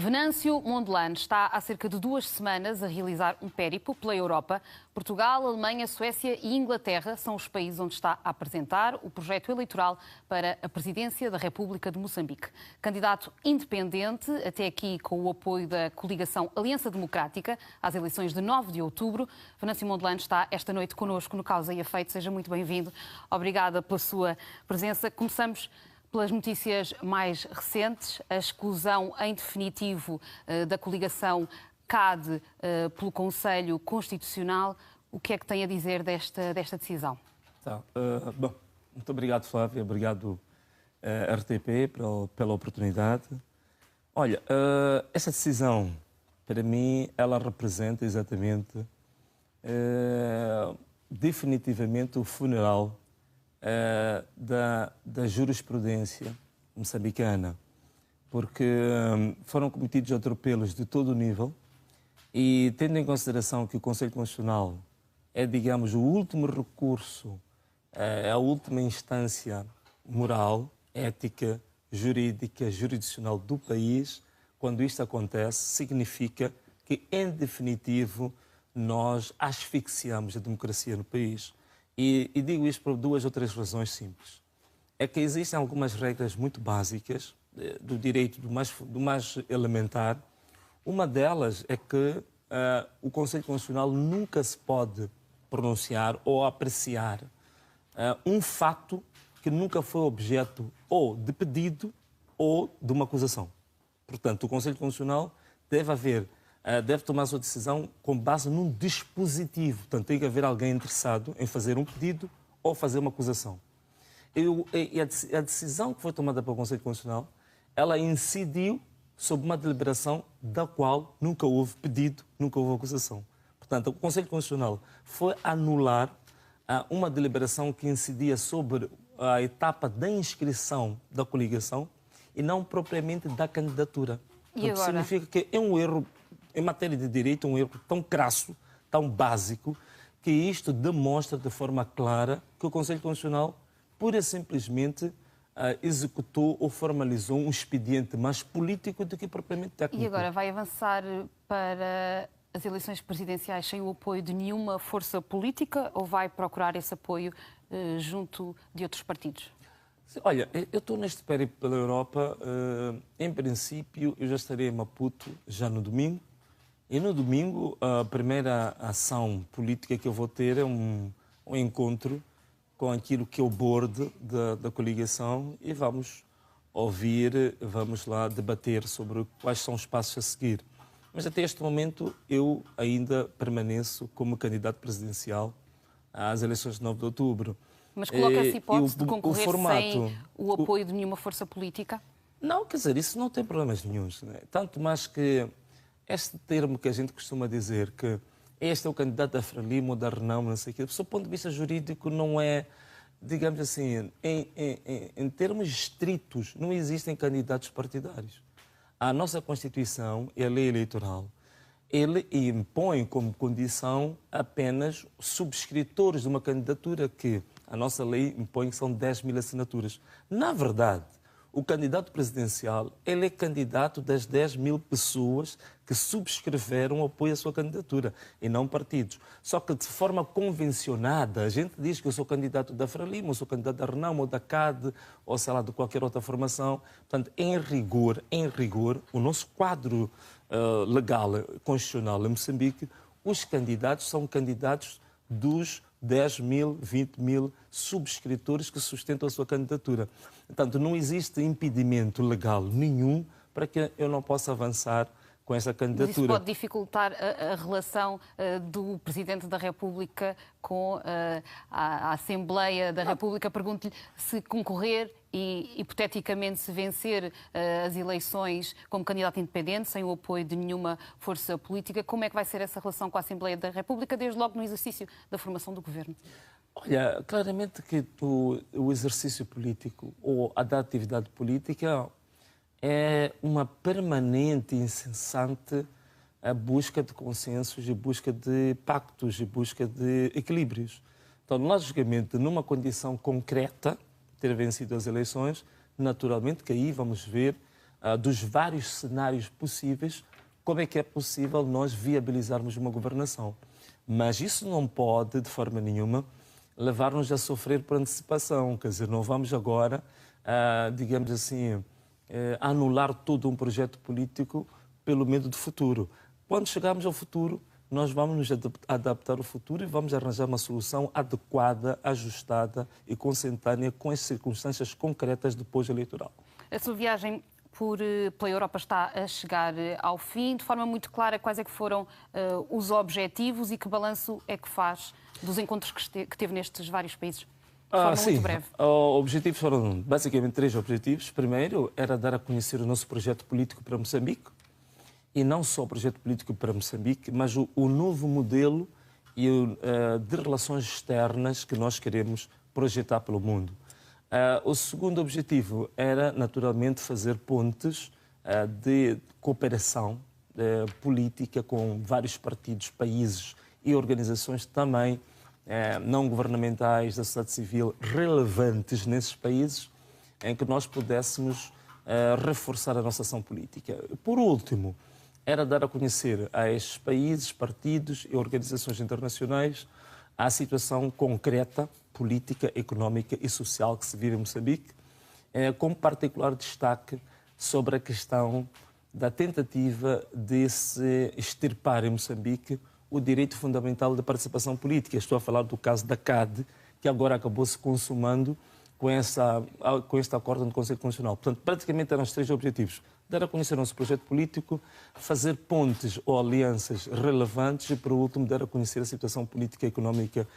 Venâncio Mondlane está há cerca de 2 semanas a realizar um périplo pela Europa. Portugal, Alemanha, Suécia e Inglaterra são os países onde está a apresentar o projeto eleitoral para a presidência da República de Moçambique. Candidato independente, até aqui com o apoio da coligação Aliança Democrática, às eleições de 9 de outubro. Venâncio Mondlane está esta noite connosco no Causa e Efeito. Seja muito bem-vindo. Obrigada pela sua presença. Começamos pelas notícias mais recentes, a exclusão em definitivo da coligação CAD pelo Conselho Constitucional. O que é que tem a dizer desta decisão? Bom, muito obrigado, Flávia. Obrigado, RTP, pela oportunidade. Olha, essa decisão, para mim, ela representa exatamente, definitivamente, o funeral da jurisprudência moçambicana, porque foram cometidos atropelos de todo o nível e, tendo em consideração que o Conselho Constitucional é, digamos, o último recurso, a última instância moral, ética, jurídica, jurisdicional do país, quando isto acontece, significa que, em definitivo, nós asfixiamos a democracia no país. E digo isto por 2 ou 3 razões simples. É que existem algumas regras muito básicas do direito, do mais elementar. Uma delas é que o Conselho Constitucional nunca se pode pronunciar ou apreciar um fato que nunca foi objeto ou de pedido ou de uma acusação. Portanto, o Conselho Constitucional deve tomar a sua decisão com base num dispositivo. Portanto, tem que haver alguém interessado em fazer um pedido ou fazer uma acusação. E a decisão que foi tomada pelo Conselho Constitucional, ela incidiu sobre uma deliberação da qual nunca houve pedido, nunca houve acusação. Portanto, o Conselho Constitucional foi anular uma deliberação que incidia sobre a etapa da inscrição da coligação e não propriamente da candidatura. E agora? Significa que é um erro, em matéria de direito, um erro tão crasso, tão básico, que isto demonstra de forma clara que o Conselho Constitucional, pura e simplesmente, executou ou formalizou um expediente mais político do que propriamente técnico. E agora vai avançar para as eleições presidenciais sem o apoio de nenhuma força política ou vai procurar esse apoio junto de outros partidos? Olha, eu estou neste périplo pela Europa. Em princípio, eu já estarei em Maputo já no domingo. E no domingo, a primeira ação política que eu vou ter é um encontro com aquilo que é o board da coligação e vamos lá debater sobre quais são os passos a seguir. Mas até este momento eu ainda permaneço como candidato presidencial às eleições de 9 de outubro. Mas coloca-se hipótese de concorrer sem o apoio de nenhuma força política? Não, quer dizer, isso não tem problemas nenhuns, né? Tanto mais que este termo que a gente costuma dizer, que este é o candidato da Frelimo ou da Renamo, não sei o quê, do seu ponto de vista jurídico não é, digamos assim, em termos estritos, não existem candidatos partidários. A nossa Constituição e a lei eleitoral, ele impõe como condição apenas subscritores de uma candidatura que a nossa lei impõe que são 10.000 assinaturas. Na verdade, o candidato presidencial, ele é candidato das 10.000 pessoas que subscreveram o apoio à sua candidatura, e não partidos. Só que de forma convencionada, a gente diz que eu sou candidato da Frelimo, eu sou candidato da Renamo, ou da CAD, ou sei lá, de qualquer outra formação. Portanto, em rigor, o nosso quadro legal, constitucional em Moçambique, os candidatos são candidatos dos 10.000, 20.000 subscritores que sustentam a sua candidatura. Portanto, não existe impedimento legal nenhum para que eu não possa avançar com essa candidatura. Mas isso pode dificultar a relação do Presidente da República com a Assembleia da República? Pergunto-lhe se concorrer e, hipoteticamente, se vencer as eleições como candidato independente, sem o apoio de nenhuma força política, como é que vai ser essa relação com a Assembleia da República, desde logo no exercício da formação do governo? Olha, claramente que o exercício político ou a da atividade política é uma permanente e incessante a busca de consensos, e busca de pactos, e busca de equilíbrios. Então, logicamente, numa condição concreta, ter vencido as eleições, naturalmente que aí vamos ver dos vários cenários possíveis, como é que é possível nós viabilizarmos uma governação. Mas isso não pode, de forma nenhuma, levar-nos a sofrer por antecipação. Quer dizer, não vamos agora, digamos assim, anular todo um projeto político pelo medo do futuro. Quando chegarmos ao futuro, nós vamos nos adaptar ao futuro e vamos arranjar uma solução adequada, ajustada e consentânea com as circunstâncias concretas do pós-eleitoral. A sua viagem pela Europa está a chegar ao fim. De forma muito clara, quais é que foram os objetivos e que balanço é que faz dos encontros que teve nestes vários países? De forma muito breve. Objetivos foram basicamente 3 objetivos. Primeiro, era dar a conhecer o nosso projeto político para Moçambique. E não só o projeto político para Moçambique, mas o novo modelo de relações externas que nós queremos projetar pelo mundo. O segundo objetivo era, naturalmente, fazer pontes de cooperação política com vários partidos, países e organizações também não governamentais da sociedade civil relevantes nesses países, em que nós pudéssemos reforçar a nossa ação política. Por último, era dar a conhecer a estes países, partidos e organizações internacionais a situação concreta, política, económica e social que se vive em Moçambique, com particular destaque sobre a questão da tentativa de se extirpar em Moçambique o direito fundamental de participação política. Estou a falar do caso da CAD, que agora acabou se consumando com este acordo no Conselho Constitucional. Portanto, praticamente eram os 3 objetivos: dar a conhecer o nosso projeto político, fazer pontes ou alianças relevantes e, por último, dar a conhecer a situação política e económica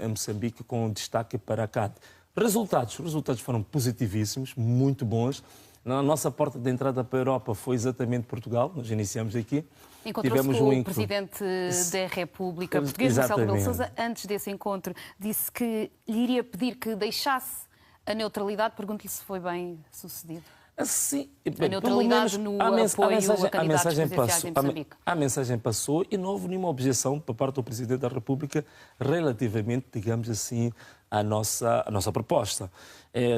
em Moçambique, com destaque para a CAD. Os resultados foram positivíssimos, muito bons. A nossa porta de entrada para a Europa foi exatamente Portugal, nós iniciamos aqui. Encontrou-se com o Presidente da República Portuguesa, Marcelo Rebelo de Sousa. Antes desse encontro, disse que lhe iria pedir que deixasse a neutralidade. Pergunto-lhe se foi bem sucedido. Sim, a neutralidade no apoio a candidatos presidenciais em Moçambique. A mensagem passou e não houve nenhuma objeção por parte do Presidente da República relativamente, digamos assim, à nossa proposta.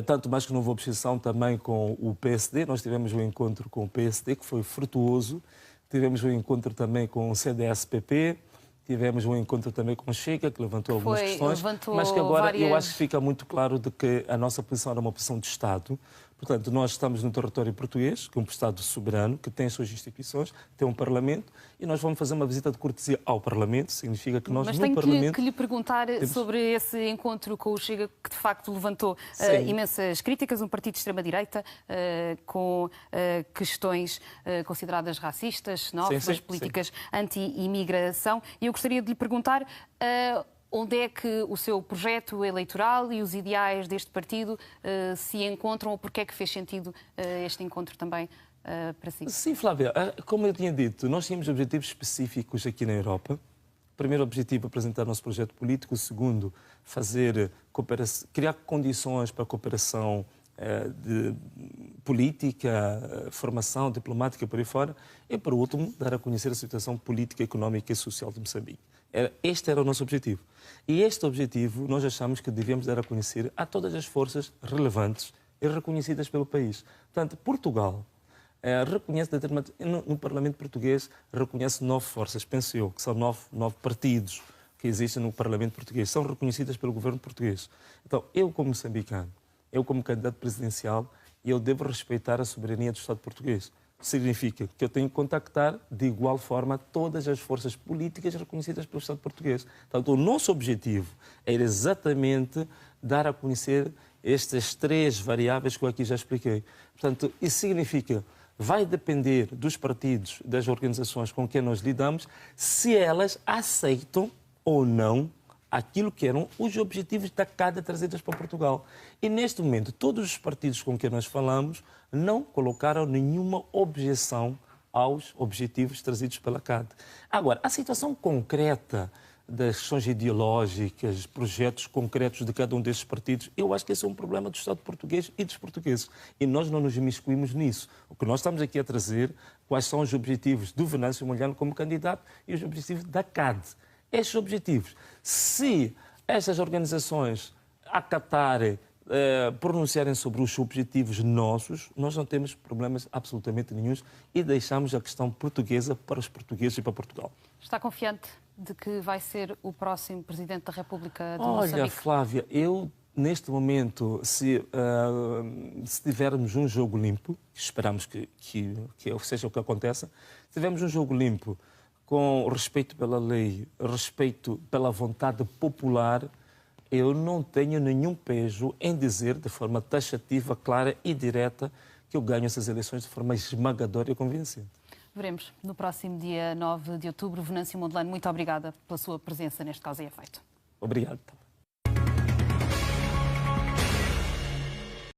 Tanto mais que não houve objeção também com o PSD. Nós tivemos um encontro com o PSD que foi frutuoso. Tivemos um encontro também com o CDS-PP. Tivemos um encontro também com o Chega, que levantou algumas questões, mas que agora eu acho que fica muito claro de que a nossa posição era uma posição de Estado. Portanto, nós estamos no território português, que é um Estado soberano, que tem as suas instituições, tem um Parlamento, e nós vamos fazer uma visita de cortesia ao Parlamento. Significa que nós, no Parlamento... Mas tenho que lhe perguntar sobre esse encontro com o Chega, que de facto levantou imensas críticas, um partido de extrema-direita, com questões consideradas racistas, xenófobas, políticas anti-imigração. E eu gostaria de lhe perguntar... onde é que o seu projeto eleitoral e os ideais deste partido se encontram, ou porque é que fez sentido este encontro também para si? Sim, Flávia, como eu tinha dito, nós tínhamos objetivos específicos aqui na Europa. O primeiro objetivo, apresentar o nosso projeto político. O segundo, criar condições para a cooperação de política, formação diplomática por aí fora. E, por último, dar a conhecer a situação política, económica e social de Moçambique. Este era o nosso objetivo. E este objetivo nós achamos que devíamos dar a conhecer a todas as forças relevantes e reconhecidas pelo país. Portanto, Portugal reconhece, no Parlamento português, reconhece 9 forças, penso eu, que são 9 partidos que existem no Parlamento português, são reconhecidas pelo governo português. Então, eu como moçambicano, eu como candidato presidencial, eu devo respeitar a soberania do Estado português. Significa que eu tenho que contactar de igual forma todas as forças políticas reconhecidas pelo Estado português. Portanto, o nosso objetivo era exatamente dar a conhecer estas 3 variáveis que eu aqui já expliquei. Portanto, isso significa, vai depender dos partidos, das organizações com quem nós lidamos, se elas aceitam ou não aquilo que eram os objetivos da CAD trazidos para Portugal. E, neste momento, todos os partidos com quem nós falamos não colocaram nenhuma objeção aos objetivos trazidos pela CAD. Agora, a situação concreta das questões ideológicas, projetos concretos de cada um desses partidos, eu acho que esse é um problema do Estado português e dos portugueses. E nós não nos imiscuímos nisso. O que nós estamos aqui a trazer, quais são os objetivos do Venâncio Mondlane como candidato e os objetivos da CAD. Estes objetivos, se estas organizações acatarem, pronunciarem sobre os objetivos nossos, nós não temos problemas absolutamente nenhuns e deixamos a questão portuguesa para os portugueses e para Portugal. Está confiante de que vai ser o próximo Presidente da República de Olha, Moçambique? Flávia, eu neste momento, se tivermos um jogo limpo, esperamos que seja o que aconteça, se tivermos um jogo limpo com respeito pela lei, respeito pela vontade popular, eu não tenho nenhum pejo em dizer de forma taxativa, clara e direta que eu ganho essas eleições de forma esmagadora e convincente. Veremos no próximo dia 9 de outubro. Venâncio Mondlane, muito obrigada pela sua presença neste Causa e Efeito. Obrigado.